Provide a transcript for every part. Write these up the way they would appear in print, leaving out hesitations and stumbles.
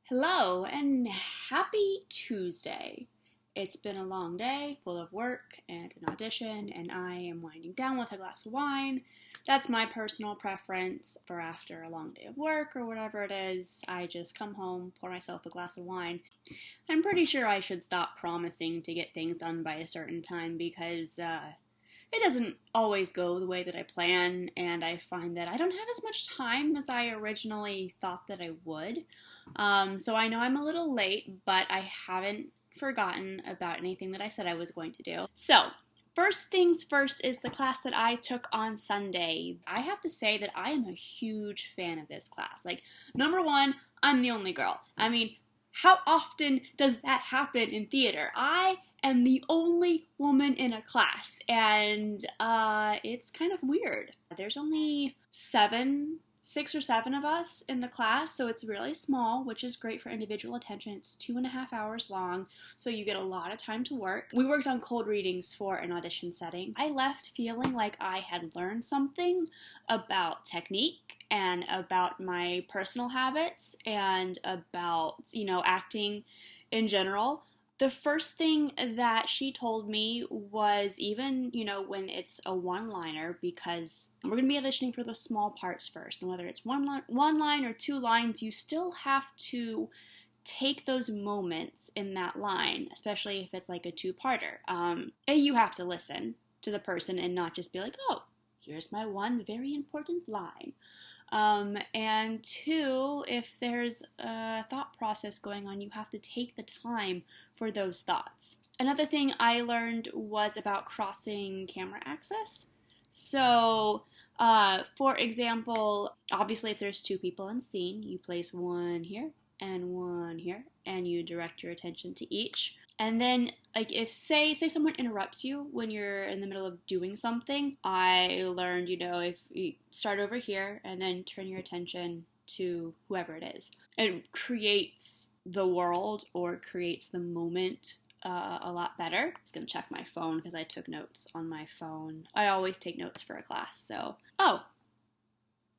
Hello and happy Tuesday. It's been a long day full of work and an audition, and I am winding down with a glass of wine. That's my personal preference for after a long day of work or whatever it is. I just come home, pour myself a glass of wine. I'm pretty sure I should stop promising to get things done by a certain time because it doesn't always go the way that I plan, and I find that I don't have as much time as I originally thought that I would. So I know I'm a little late, but I haven't forgotten about anything that I said I was going to do. So, first things first is the class that I took on Sunday. I have to say that I am a huge fan of this class. Number one, I'm the only girl. I mean, how often does that happen in theater? I am the only woman in a class, and it's kind of weird. There's only six or seven of us in the class, so it's really small, which is great for individual attention. It's 2.5 hours long, so you get a lot of time to work. We worked on cold readings for an audition setting. I left feeling like I had learned something about technique and about my personal habits and about, acting in general. The first thing that she told me was even, when it's a one-liner, because we're going to be auditioning for the small parts first, and whether it's one line or two lines, you still have to take those moments in that line, especially if it's like a two-parter. You have to listen to the person and not just be like, oh, here's my one very important line. And two, if there's a thought process going on, you have to take the time for those thoughts. Another thing I learned was about crossing camera access. So, for example, obviously if there's two people in scene, you place one here and one here, and you direct your attention to each. And then, if, say someone interrupts you when you're in the middle of doing something, I learned, if you start over here and then turn your attention to whoever it is. It creates the world or creates the moment a lot better. I was going to check my phone because I took notes on my phone. I always take notes for a class, so.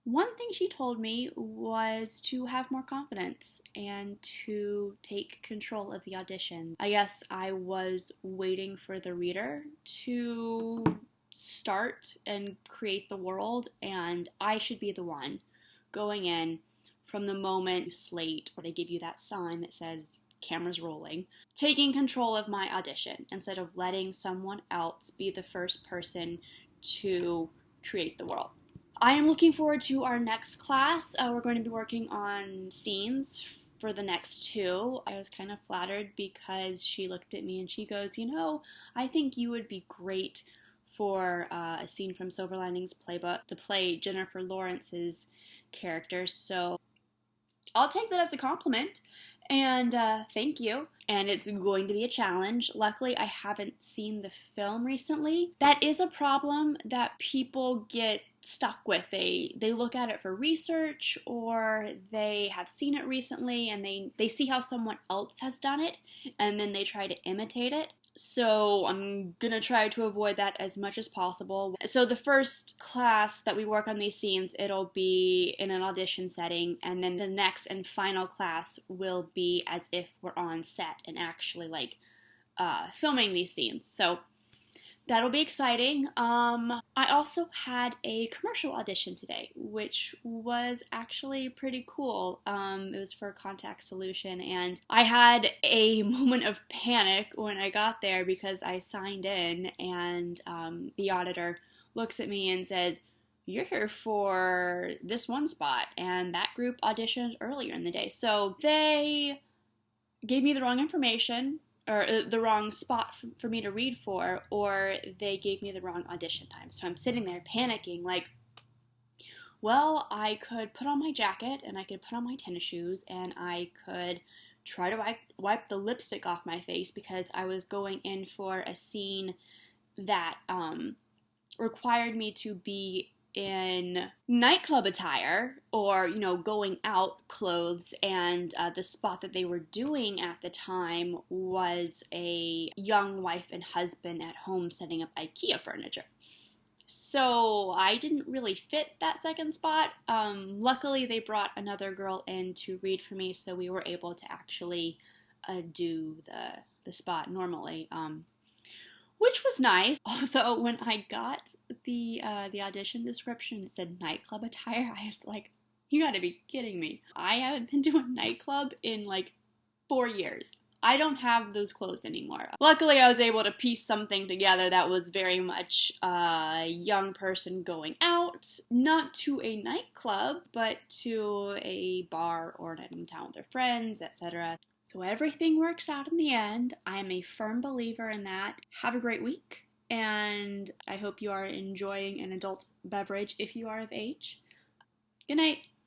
One thing she told me was to have more confidence and to take control of the audition. I guess I was waiting for the reader to start and create the world, and I should be the one going in from the moment you slate, or they give you that sign that says camera's rolling, taking control of my audition instead of letting someone else be the first person to create the world. I am looking forward to our next class. We're going to be working on scenes for the next two. I was kind of flattered because she looked at me and she goes, I think you would be great for a scene from Silver Linings Playbook to play Jennifer Lawrence's character. So I'll take that as a compliment. And thank you. And it's going to be a challenge. Luckily, I haven't seen the film recently. That is a problem that people get stuck with. They look at it for research, or they have seen it recently and they see how someone else has done it, and then they try to imitate it. So I'm going to try to avoid that as much as possible. So the first class that we work on these scenes, it'll be in an audition setting, and then the next and final class will be as if we're on set and actually filming these scenes. So that'll be exciting. I also had a commercial audition today, which was actually pretty cool. It was for a contact solution, and I had a moment of panic when I got there because I signed in, and the auditor looks at me and says, "You're here for this one spot, and that group auditioned earlier in the day." So they gave me the wrong information, or the wrong spot for me to read for, or they gave me the wrong audition time. So I'm sitting there panicking, I could put on my jacket, and I could put on my tennis shoes, and I could try to wipe the lipstick off my face because I was going in for a scene that required me to be in nightclub attire, or going out clothes, and the spot that they were doing at the time was a young wife and husband at home setting up IKEA furniture. So I didn't really fit that second spot. Luckily, they brought another girl in to read for me, so we were able to actually do the spot normally, which was nice. Although when I got the audition description, it said nightclub attire. I was like, you gotta be kidding me. I haven't been to a nightclub in like 4 years. I don't have those clothes anymore. Luckily, I was able to piece something together that was very much a young person going out, not to a nightclub, but to a bar or night in town with their friends, etc. So everything works out in the end. I'm a firm believer in that. Have a great week, and I hope you are enjoying an adult beverage if you are of age. Good night.